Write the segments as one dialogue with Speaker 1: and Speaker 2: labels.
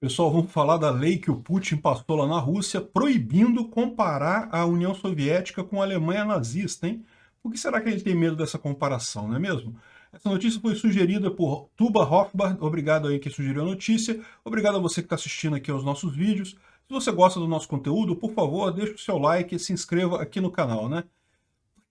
Speaker 1: Pessoal, vamos falar da lei que o Putin passou lá na Rússia, proibindo comparar a União Soviética com a Alemanha nazista, hein? Por que será que ele tem medo dessa comparação, não é mesmo? Essa notícia foi sugerida por Tuba Hoffbard, obrigado aí que sugeriu a notícia, obrigado a você que está assistindo aqui aos nossos vídeos. Se você gosta do nosso conteúdo, por favor, deixe o seu like e se inscreva aqui no canal, né?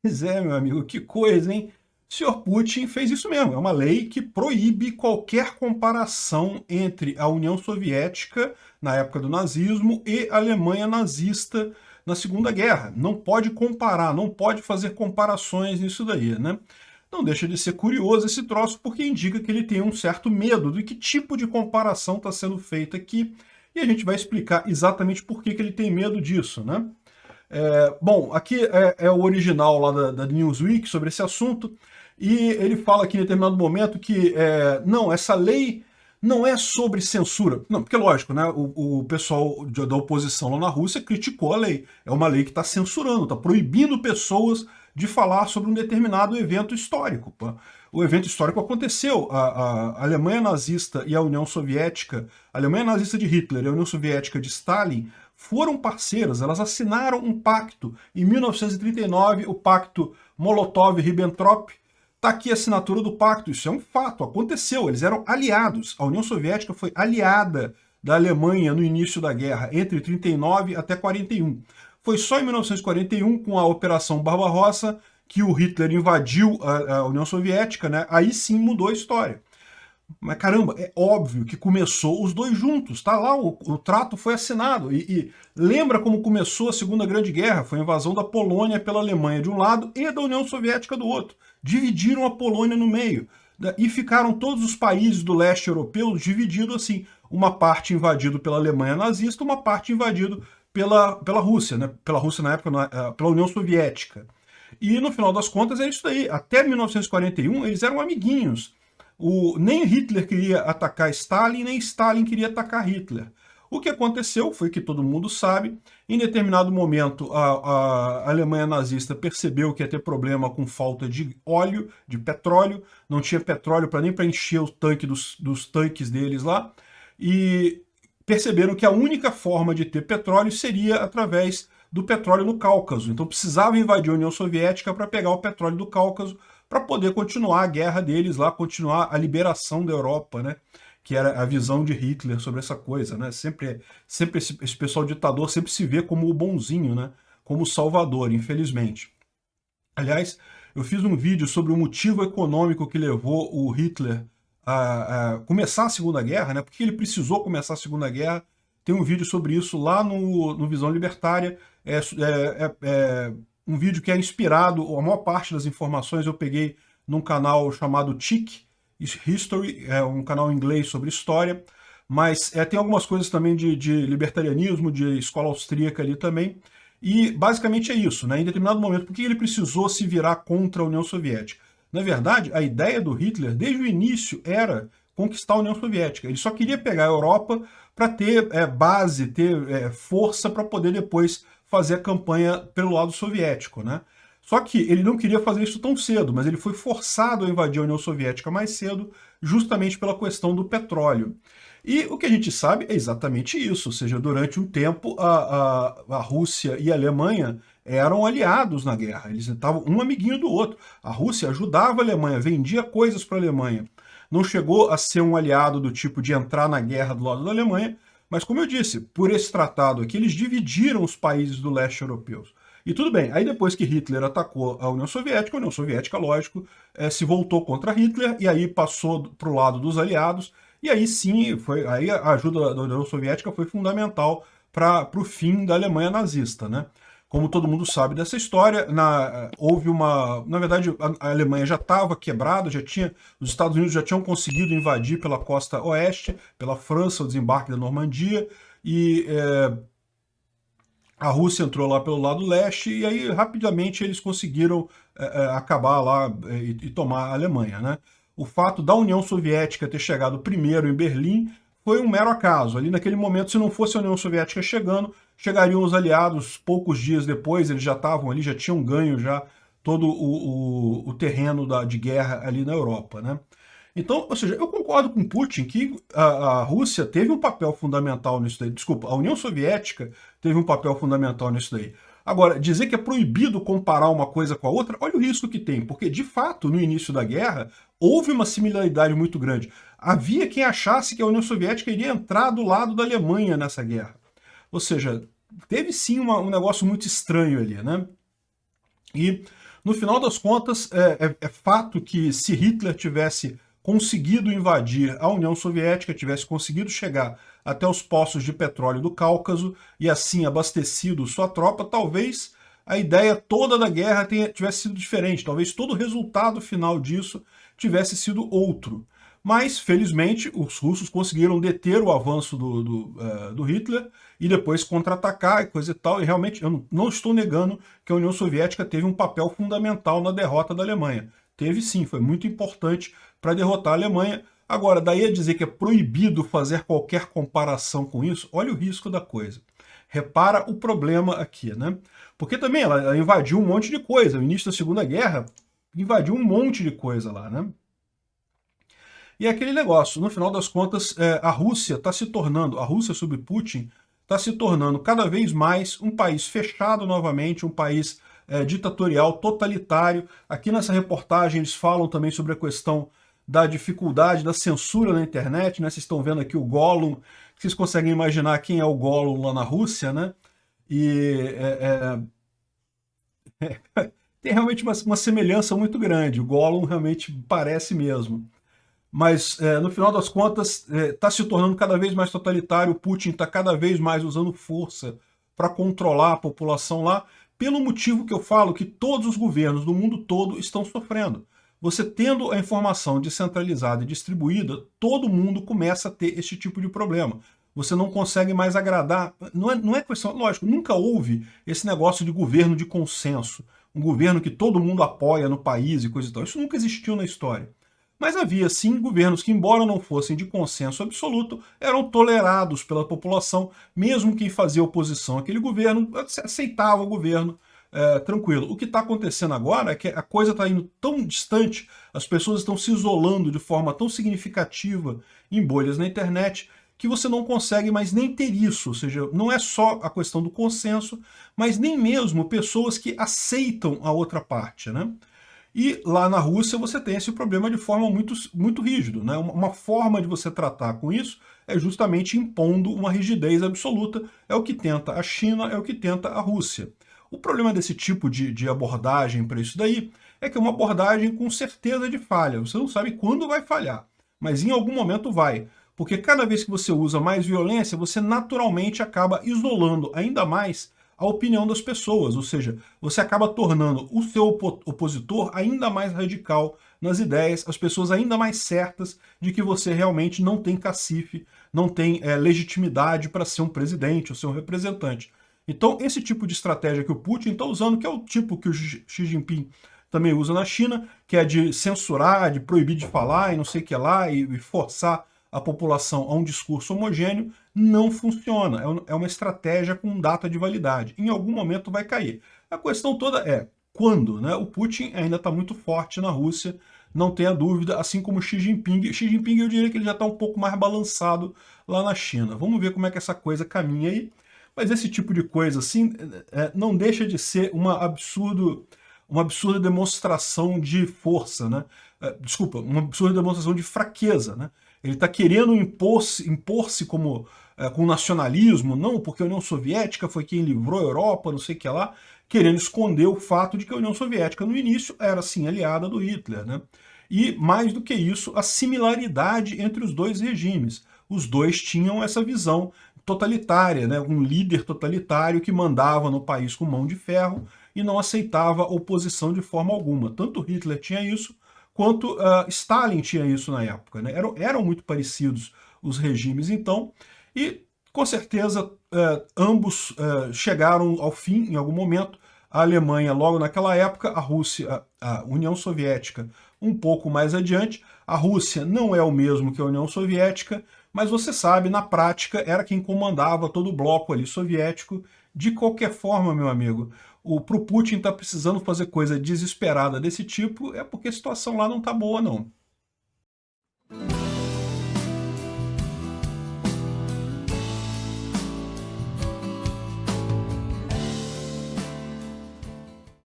Speaker 1: Pois é, meu amigo, que coisa, hein? O senhor Putin fez isso mesmo, é uma lei que proíbe qualquer comparação entre a União Soviética, na época do nazismo, e a Alemanha nazista na Segunda Guerra. Não pode comparar, não pode fazer comparações nisso daí, né? Não deixa de ser curioso esse troço, porque indica que ele tem um certo medo de que tipo de comparação está sendo feita aqui, e a gente vai explicar exatamente por que ele tem medo disso, né? Bom, aqui é o original lá da Newsweek sobre esse assunto, e ele fala aqui em determinado momento que não, essa lei não é sobre censura. Não, porque lógico, né, o pessoal da oposição lá na Rússia criticou a lei. É uma lei que está censurando, está proibindo pessoas de falar sobre um determinado evento histórico. Pô. O evento histórico aconteceu. A Alemanha nazista e a União Soviética, a Alemanha nazista de Hitler e a União Soviética de Stalin, foram parceiras, elas assinaram um pacto em 1939, o pacto Molotov-Ribbentrop. Está aqui a assinatura do pacto, isso é um fato, aconteceu, eles eram aliados. A União Soviética foi aliada da Alemanha no início da guerra, entre 39 até 41. Foi só em 1941, com a Operação Barbarossa, que o Hitler invadiu a União Soviética, né? Aí sim mudou a história. Mas caramba, é óbvio que começou os dois juntos, tá lá, o trato foi assinado. E lembra como começou a Segunda Grande Guerra? Foi a invasão da Polônia pela Alemanha de um lado e da União Soviética do outro. Dividiram a Polônia no meio. E ficaram todos os países do leste europeu divididos assim. Uma parte invadido pela Alemanha nazista, uma parte invadido pela Rússia, né? Pela Rússia na época, pela União Soviética. E no final das contas é isso daí. Até 1941 eles eram amiguinhos. Nem Hitler queria atacar Stalin, nem Stalin queria atacar Hitler. O que aconteceu foi que todo mundo sabe, em determinado momento a Alemanha nazista percebeu que ia ter problema com falta de óleo, de petróleo, não tinha petróleo nem para encher o tanque dos tanques deles lá, e perceberam que a única forma de ter petróleo seria através do petróleo no Cáucaso. Então precisava invadir a União Soviética para pegar o petróleo do Cáucaso, para poder continuar a guerra deles lá, continuar a liberação da Europa, né? Que era a visão de Hitler sobre essa coisa, né? Sempre esse pessoal ditador sempre se vê como o bonzinho, né? Como o salvador, infelizmente. Aliás, eu fiz um vídeo sobre o motivo econômico que levou o Hitler a começar a Segunda Guerra, né? Porque ele precisou começar a Segunda Guerra. Tem um vídeo sobre isso lá no Visão Libertária. Um vídeo que é inspirado, a maior parte das informações eu peguei num canal chamado TIC History, é um canal em inglês sobre história, mas tem algumas coisas também de libertarianismo, de escola austríaca ali também, e basicamente é isso, né? Em determinado momento, por que ele precisou se virar contra a União Soviética? Na verdade, a ideia do Hitler, desde o início, era conquistar a União Soviética. Ele só queria pegar a Europa para ter base, ter força para poder depois fazer a campanha pelo lado soviético, né? Só que ele não queria fazer isso tão cedo, mas ele foi forçado a invadir a União Soviética mais cedo, justamente pela questão do petróleo. E o que a gente sabe é exatamente isso, ou seja, durante um tempo a Rússia e a Alemanha eram aliados na guerra, eles estavam um amiguinho do outro. A Rússia ajudava a Alemanha, vendia coisas para a Alemanha. Não chegou a ser um aliado do tipo de entrar na guerra do lado da Alemanha, mas como eu disse, por esse tratado aqui, eles dividiram os países do leste europeus. E tudo bem, aí depois que Hitler atacou a União Soviética, lógico, se voltou contra Hitler e aí passou para o lado dos aliados, e aí sim, aí a ajuda da União Soviética foi fundamental para o fim da Alemanha nazista, né? Como todo mundo sabe dessa história, houve na verdade, a Alemanha já estava quebrada, os Estados Unidos já tinham conseguido invadir pela costa oeste, pela França, o desembarque da Normandia, e a Rússia entrou lá pelo lado leste, e aí rapidamente eles conseguiram acabar lá e tomar a Alemanha, né? O fato da União Soviética ter chegado primeiro em Berlim foi um mero acaso. Ali naquele momento, se não fosse a União Soviética chegando, chegariam os aliados poucos dias depois, eles já estavam ali, já tinham ganho já todo o terreno de guerra ali na Europa, né? Então, ou seja, eu concordo com Putin que a Rússia teve um papel fundamental nisso daí. Desculpa, a União Soviética teve um papel fundamental nisso daí. Agora, dizer que é proibido comparar uma coisa com a outra, olha o risco que tem, porque de fato, no início da guerra, houve uma similaridade muito grande. Havia quem achasse que a União Soviética iria entrar do lado da Alemanha nessa guerra. Ou seja, teve sim um negócio muito estranho ali, né? E, no final das contas, é fato que se Hitler tivesse conseguido invadir a União Soviética, tivesse conseguido chegar até os poços de petróleo do Cáucaso e assim abastecido sua tropa, talvez a ideia toda da guerra tivesse sido diferente, talvez todo o resultado final disso tivesse sido outro. Mas, felizmente, os russos conseguiram deter o avanço do Hitler e depois contra-atacar e coisa e tal. E realmente, eu não estou negando que a União Soviética teve um papel fundamental na derrota da Alemanha. Teve sim, foi muito importante para derrotar a Alemanha. Agora, daí a dizer que é proibido fazer qualquer comparação com isso, olha o risco da coisa. Repara o problema aqui, né? Porque também ela invadiu um monte de coisa. No início da Segunda Guerra, invadiu um monte de coisa lá, né? E é aquele negócio, no final das contas, a Rússia está se tornando, a Rússia sob Putin, está se tornando cada vez mais um país fechado novamente, um país ditatorial, totalitário. Aqui nessa reportagem eles falam também sobre a questão da dificuldade da censura na internet, né? Vocês estão vendo aqui o Gollum, vocês conseguem imaginar quem é o Gollum lá na Rússia, né? E tem realmente uma semelhança muito grande, o Gollum realmente parece mesmo. Mas, no final das contas, está se tornando cada vez mais totalitário, o Putin está cada vez mais usando força para controlar a população lá, pelo motivo que eu falo que todos os governos do mundo todo estão sofrendo. Você tendo a informação descentralizada e distribuída, todo mundo começa a ter esse tipo de problema. Você não consegue mais agradar, não é questão, lógico, nunca houve esse negócio de governo de consenso, um governo que todo mundo apoia no país e coisa e tal, isso nunca existiu na história. Mas havia sim governos que, embora não fossem de consenso absoluto, eram tolerados pela população, mesmo quem fazia oposição àquele governo aceitava o governo tranquilo. O que está acontecendo agora é que a coisa está indo tão distante, as pessoas estão se isolando de forma tão significativa em bolhas na internet, que você não consegue mais nem ter isso, ou seja, não é só a questão do consenso, mas nem mesmo pessoas que aceitam a outra parte, né? E lá na Rússia você tem esse problema de forma muito rígido, né? Uma forma de você tratar com isso é justamente impondo uma rigidez absoluta. É o que tenta a China, é o que tenta a Rússia. O problema desse tipo de abordagem para isso daí é que é uma abordagem com certeza de falha. Você não sabe quando vai falhar, mas em algum momento vai. Porque cada vez que você usa mais violência, você naturalmente acaba isolando ainda mais a opinião das pessoas, ou seja, você acaba tornando o seu opositor ainda mais radical nas ideias, as pessoas ainda mais certas de que você realmente não tem cacife, não tem legitimidade para ser um presidente ou ser um representante. Então, esse tipo de estratégia que o Putin está usando, que é o tipo que o Xi Jinping também usa na China, que é de censurar, de proibir de falar e não sei o que lá, e forçar a população a um discurso homogêneo, não funciona. É uma estratégia com data de validade. Em algum momento vai cair. A questão toda é quando, né? O Putin ainda está muito forte na Rússia, não tenha dúvida, assim como o Xi Jinping. Xi Jinping, eu diria que ele já está um pouco mais balançado lá na China. Vamos ver como é que essa coisa caminha aí. Mas esse tipo de coisa, assim, não deixa de ser uma absurda demonstração de força, né? Desculpa, uma absurda demonstração de fraqueza, né? Ele está querendo impor-se com nacionalismo, não, porque a União Soviética foi quem livrou a Europa, não sei o que lá, querendo esconder o fato de que a União Soviética, no início, era sim aliada do Hitler, né? E, mais do que isso, a similaridade entre os dois regimes. Os dois tinham essa visão totalitária, né? Um líder totalitário que mandava no país com mão de ferro e não aceitava oposição de forma alguma. Tanto Hitler tinha isso, quanto Stalin tinha isso na época, né? Eram muito parecidos os regimes então, e com certeza ambos chegaram ao fim em algum momento. A Alemanha logo naquela época, a Rússia, a União Soviética um pouco mais adiante. A Rússia não é o mesmo que a União Soviética, mas você sabe, na prática, era quem comandava todo o bloco ali soviético. De qualquer forma, meu amigo, pro Putin tá precisando fazer coisa desesperada desse tipo, é porque a situação lá não tá boa, não.